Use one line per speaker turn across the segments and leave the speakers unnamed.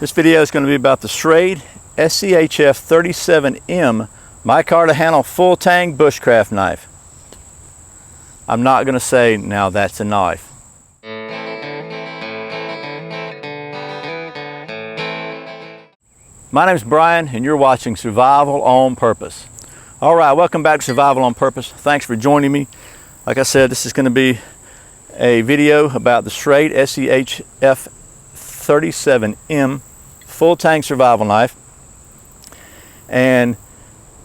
This video is going to be about the Schrade SCHF37M Micarta handle full tang bushcraft knife. I'm not going to say, now that's a knife. My name is Brian and you're watching Survival on Purpose. Alright, welcome back to Survival on Purpose. Thanks for joining me. Like I said, this is going to be a video about the Schrade SCHF37M full tang survival knife. And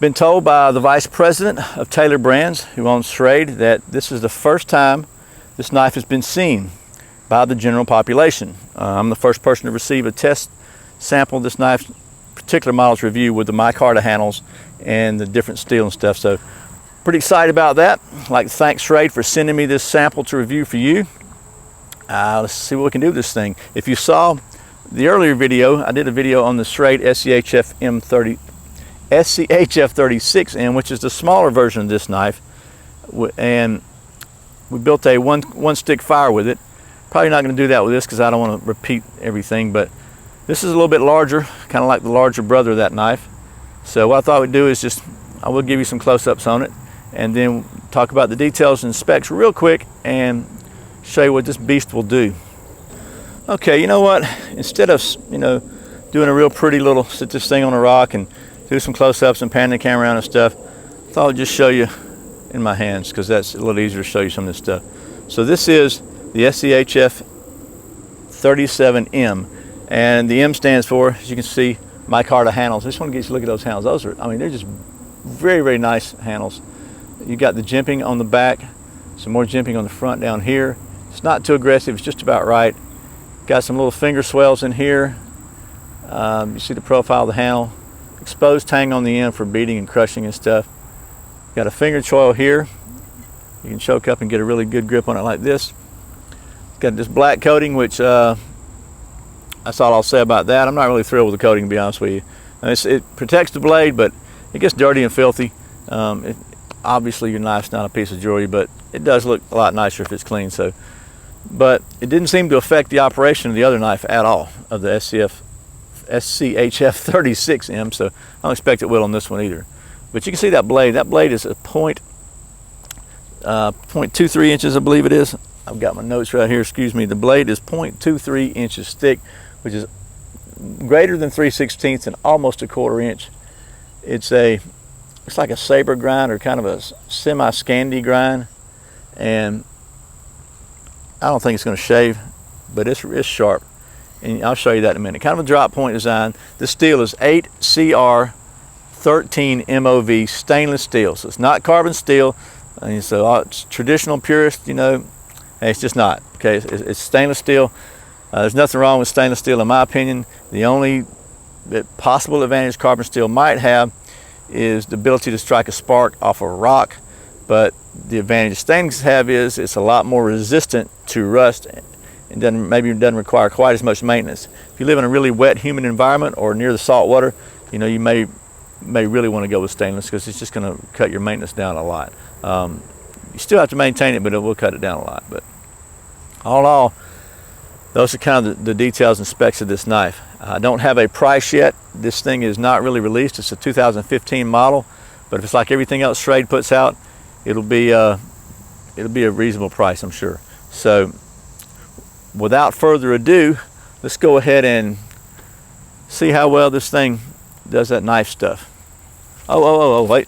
been told by the vice president of Taylor Brands, who owns Schrade, that this is the first time this knife has been seen by the general population. I'm the first person to receive a test sample of this knife's particular model's review with the micarta handles and the different steel and stuff. So pretty excited about that. I'd like to thank Schrade for sending me this sample to review for you. Let's see what we can do with this thing. If you saw the earlier video, I did a video on the Schrade SCHF36M, which is the smaller version of this knife, and we built a one stick fire with it. Probably not going to do that with this because I don't want to repeat everything, but this is a little bit larger, kind of like the larger brother of that knife. So what I thought we'd do is I will give you some close-ups on it and then talk about the details and specs real quick and show you what this beast will do. Okay, you know what? Instead of, doing a real pretty little, sit this thing on a rock and do some close-ups and pan the camera around and stuff, I thought I'd just show you in my hands because that's a little easier to show you some of this stuff. So this is the SCHF37M, and the M stands for, as you can see, micarta handles. I just want to get you a look at those handles. Those are, they're just very, very nice handles. You got the jimping on the back, some more jimping on the front down here. It's not too aggressive, it's just about right. Got some little finger swells in here. You see the profile of the handle. Exposed tang on the end for beating and crushing and stuff. Got a finger choil here. You can choke up and get a really good grip on it like this. Got this black coating, which that's all I'll say about that. I'm not really thrilled with the coating, to be honest with you. It protects the blade, but it gets dirty and filthy. Obviously your knife's not a piece of jewelry, but it does look a lot nicer if it's clean. But it didn't seem to affect the operation of the other knife at all, of the SCHF36M, so I don't expect it will on this one either. But you can see that blade. That blade is a 0.23 inches, I believe it is. I've got my notes right here, excuse me. The blade is 0.23 inches thick, which is greater than 3/16 and almost a 1/4 inch. It's like a saber grind or kind of a semi-Scandi grind, and I don't think it's going to shave, but it's sharp, and I'll show you that in a minute. Kind of a drop point design. This steel is 8CR13MOV stainless steel, so it's not carbon steel. And so it's traditional purist, it's just not. Okay, it's stainless steel. There's nothing wrong with stainless steel in my opinion. The only possible advantage carbon steel might have is the ability to strike a spark off a rock, but the advantage stainless have is it's a lot more resistant to rust and maybe doesn't require quite as much maintenance. If you live in a really wet, humid environment or near the salt water, you may really want to go with stainless because it's just going to cut your maintenance down a lot. You still have to maintain it, but it will cut it down a lot. But all in all, those are kind of the details and specs of this knife. I don't have a price yet. This thing is not really released. It's a 2015 model, but if it's like everything else Schrade puts out, it'll be a reasonable price, I'm sure. So without further ado, let's go ahead and see how well this thing does that knife stuff. Oh, wait.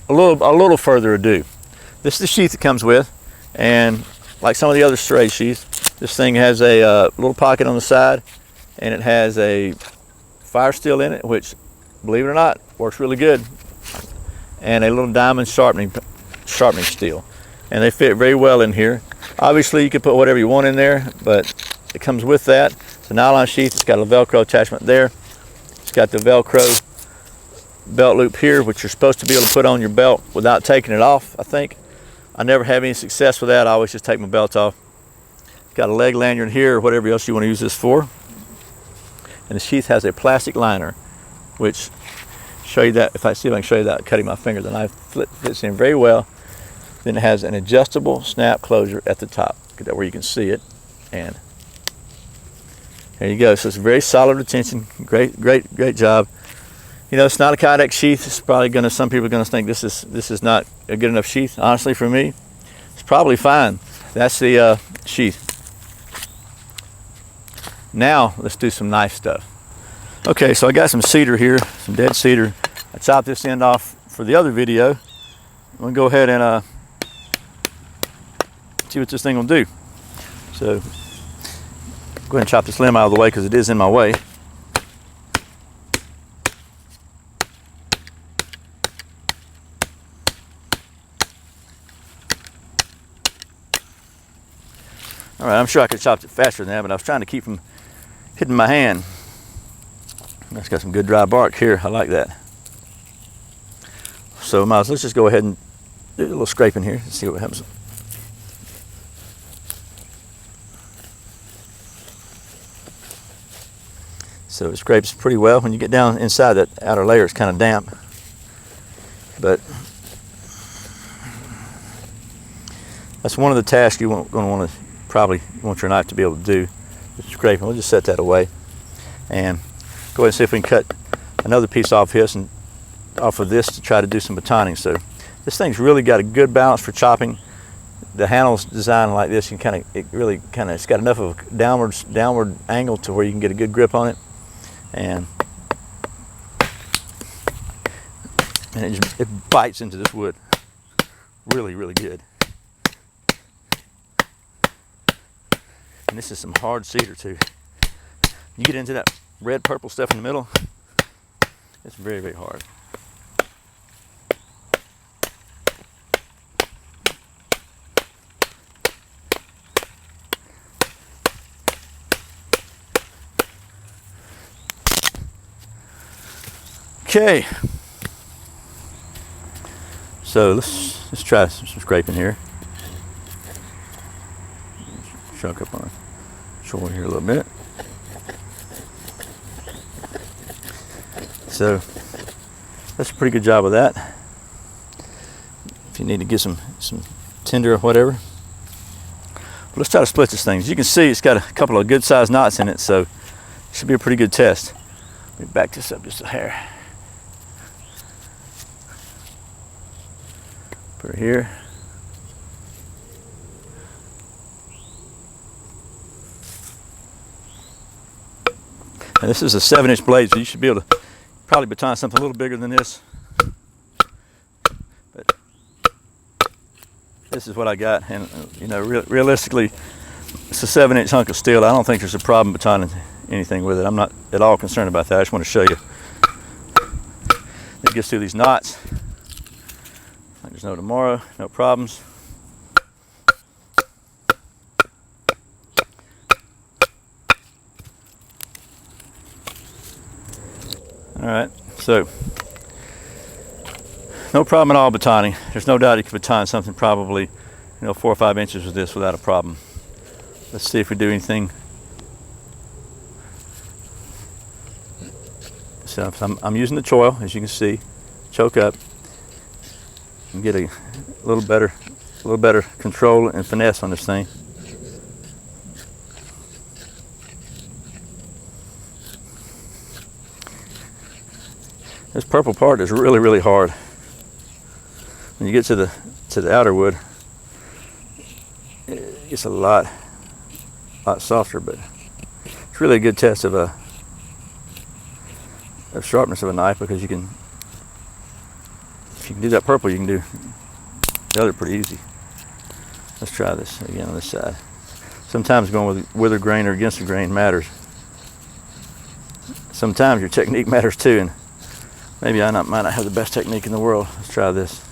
A little further ado. This is the sheath it comes with, and like some of the other Schrade sheaths, this thing has a little pocket on the side, and it has a firesteel in it, which, believe it or not, works really good, and a little diamond sharpening steel, and they fit very well in here. Obviously you can put whatever you want in there, but it comes with that. It's a nylon sheath. It's got a Velcro attachment there. It's got the Velcro belt loop here, which you're supposed to be able to put on your belt without taking it off, I think. I never have any success with that. I always just take my belt off. It's got a leg lanyard here or whatever else you want to use this for. And the sheath has a plastic liner, which show you that, if I can show you that cutting my finger, the knife fits in very well. Then it has an adjustable snap closure at the top where you can see it, and There you go. So it's very solid retention. Great job. You know, it's not a Kydex sheath. It's probably gonna, some people are gonna think this is not a good enough sheath. Honestly, for me, it's probably fine. That's the sheath. Now let's do some knife stuff. Okay, so I got some cedar here, some dead cedar. I chopped this end off for the other video. I'm gonna go ahead and see what this thing will do. So go ahead and chop this limb out of the way because it is in my way. All right, I'm sure I could have chopped it faster than that, but I was trying to keep from hitting my hand. That's got some good dry bark here. I like that. So let's just go ahead and do a little scraping here and see what happens. So it scrapes pretty well. When you get down inside that outer layer, it's kind of damp. But that's one of the tasks you're going to want to probably want your knife to be able to do, is scraping. We'll just set that away and go ahead and see if we can cut another piece off this and off of this to try to do some batoning. So this thing's really got a good balance for chopping. The handle's designed like this. You can it's got enough of a downward angle to where you can get a good grip on it, and it bites into this wood really good. And this is some hard cedar too. You get into that red purple stuff in the middle, it's very hard. Okay, so let's try some scraping here. Chunk up on shore here a little bit. So that's a pretty good job of that. If you need to get some tinder or whatever. But let's try to split this thing. As you can see, it's got a couple of good sized knots in it, so it should be a pretty good test. Let me back this up just a hair. Put it here. And this is a 7-inch blade, so you should be able to probably baton something a little bigger than this. But this is what I got, and you know, realistically, it's a 7-inch hunk of steel. I don't think there's a problem batoning anything with it. I'm not at all concerned about that. I just want to show you. It gets through these knots like there's no tomorrow, no problems. All right, so no problem at all batoning. There's no doubt you can baton something probably, 4 or 5 inches with this without a problem. Let's see if we do anything. So I'm using the choil, as you can see, choke up, and get a little better control and finesse on this thing. This purple part is really hard. When you get to the outer wood, it gets a lot softer, but it's really a good test of sharpness of a knife, because if you can do that purple, you can do the other pretty easy. Let's try this again on this side. Sometimes going with a grain or against the grain matters. Sometimes your technique matters too, and maybe I might not have the best technique in the world. Let's try this.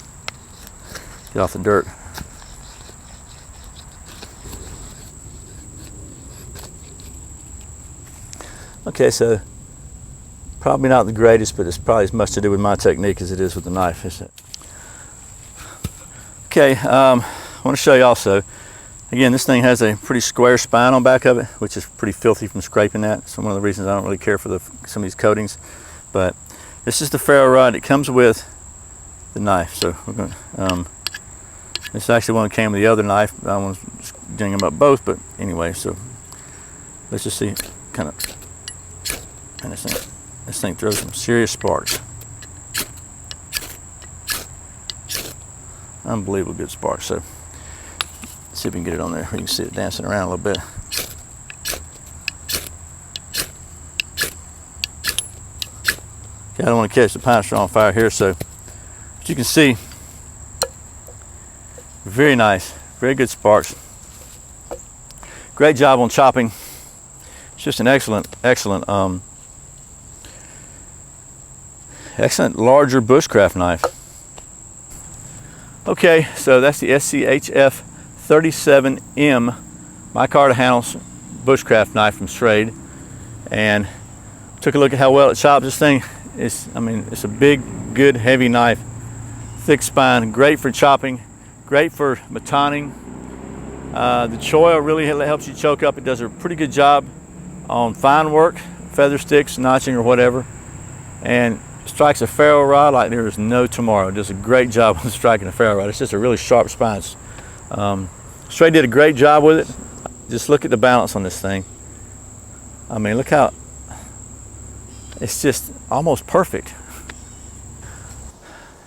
Get off the dirt. Okay, so probably not the greatest, but it's probably as much to do with my technique as it is with the knife, isn't it? Okay, I want to show you also, again, this thing has a pretty square spine on the back of it, which is pretty filthy from scraping that. So one of the reasons I don't really care for some of these coatings. But this is the ferro rod that comes with the knife. So we're going to, this is actually one that came with the other knife. I want to string them up both, but anyway, so let's just see kind of, and this thing throws some serious sparks. Unbelievable good sparks. So let's see if we can get it on there. You can see it dancing around a little bit. Okay, I don't want to catch the pine straw on fire here, so but you can see, very nice, very good sparks. Great job on chopping. It's just an excellent larger bushcraft knife. Okay, so that's the SCHF37M Micarta handles bushcraft knife from Schrade, and took a look at how well it chops. This thing is, I mean, it's a big, good, heavy knife, thick spine, great for chopping, great for batoning. The choil really helps you choke up. It does a pretty good job on fine work, feather sticks, notching, or whatever, and strikes a ferro rod like there is no tomorrow. It does a great job on striking a ferro rod. It's just a really sharp spine. Schrade did a great job with it. Just look at the balance on this thing. I mean, look how, it's just almost perfect.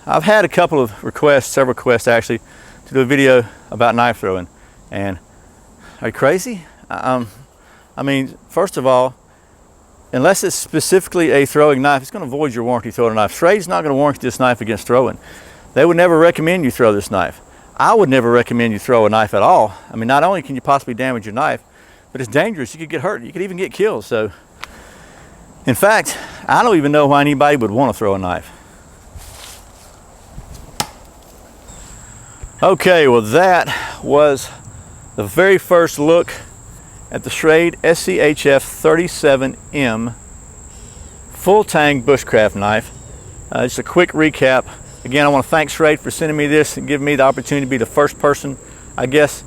I've had a couple of requests, several requests actually, to do a video about knife throwing. And are you crazy? I mean, first of all, unless it's specifically a throwing knife, it's going to void your warranty throwing a knife. Schrade's not going to warranty this knife against throwing. They would never recommend you throw this knife. I would never recommend you throw a knife at all. I mean, not only can you possibly damage your knife, but it's dangerous. You could get hurt. You could even get killed. So, in fact, I don't even know why anybody would want to throw a knife. Okay, well, that was the very first look at the Schrade SCHF37M full Tang bushcraft knife. Just a quick recap. Again, I want to thank Schrade for sending me this and giving me the opportunity to be the first person, I guess,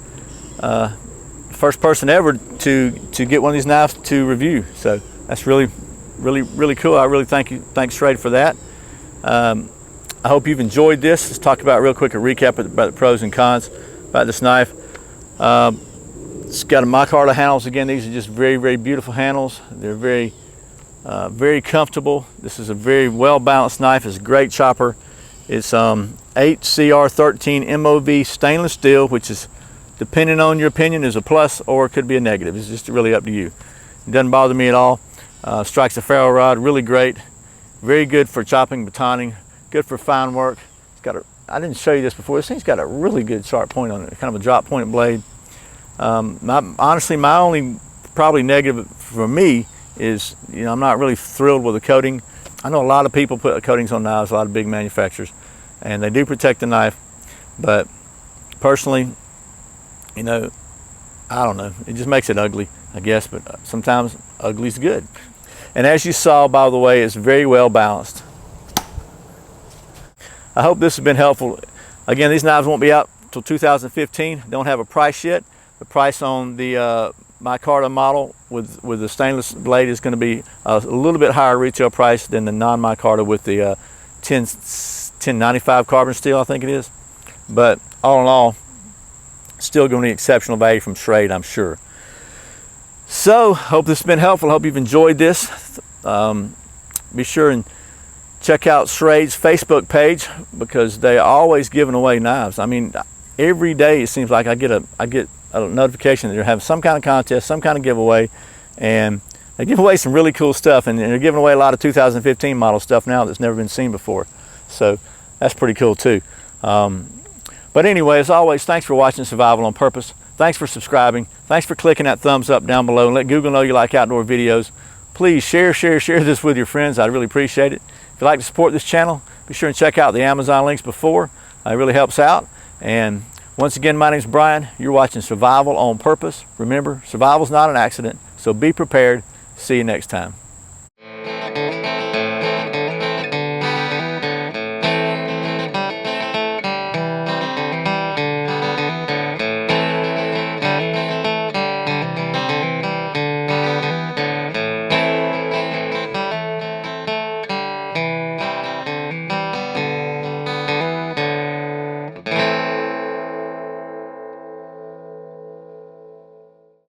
first person ever to get one of these knives to review. So that's really cool. I really thank Schrade for that. I hope you've enjoyed this. Let's talk about real quick a recap about the pros and cons about this knife. It's got a micarta handles. Again, these are just very beautiful handles. They're very comfortable. This is a very well balanced knife. It's a great chopper. It's 8CR13 MOV stainless steel, which is, depending on your opinion, is a plus or it could be a negative. It's just really up to you. It doesn't bother me at all. Strikes a ferro rod, really great. Very good for chopping, batoning, good for fine work. It's got a, I didn't show you this before, this thing's got a really good sharp point on it, kind of a drop point blade. Honestly, my only probably negative for me is, you know, I'm not really thrilled with the coating. I know a lot of people put coatings on knives, a lot of big manufacturers, and they do protect the knife, but personally, you know, I don't know, it just makes it ugly, I guess, but sometimes ugly's good. And as you saw, by the way, it's very well balanced. I hope this has been helpful. Again, these knives won't be out until 2015. Don't have a price yet. The price on the micarta model with the stainless blade is going to be a little bit higher retail price than the non-micarta with the 1095 carbon steel, I think it is. But all in all, still going to be exceptional value from Schrade, I'm sure. So, hope this has been helpful. Hope you've enjoyed this. Be sure and check out Schrade's Facebook page, because they are always giving away knives. I mean, every day it seems like I get a notification that they're having some kind of contest, some kind of giveaway, and they give away some really cool stuff, and they're giving away a lot of 2015 model stuff now that's never been seen before. So that's pretty cool too. But anyway, as always, thanks for watching Survival on Purpose. Thanks for subscribing. Thanks for clicking that thumbs up down below, and let Google know you like outdoor videos. Please share this with your friends. I'd really appreciate it. If you'd like to support this channel, be sure and check out the Amazon links before. It really helps out. And once again, my name's Brian. You're watching Survival on Purpose. Remember, survival's not an accident, so be prepared. See you next time.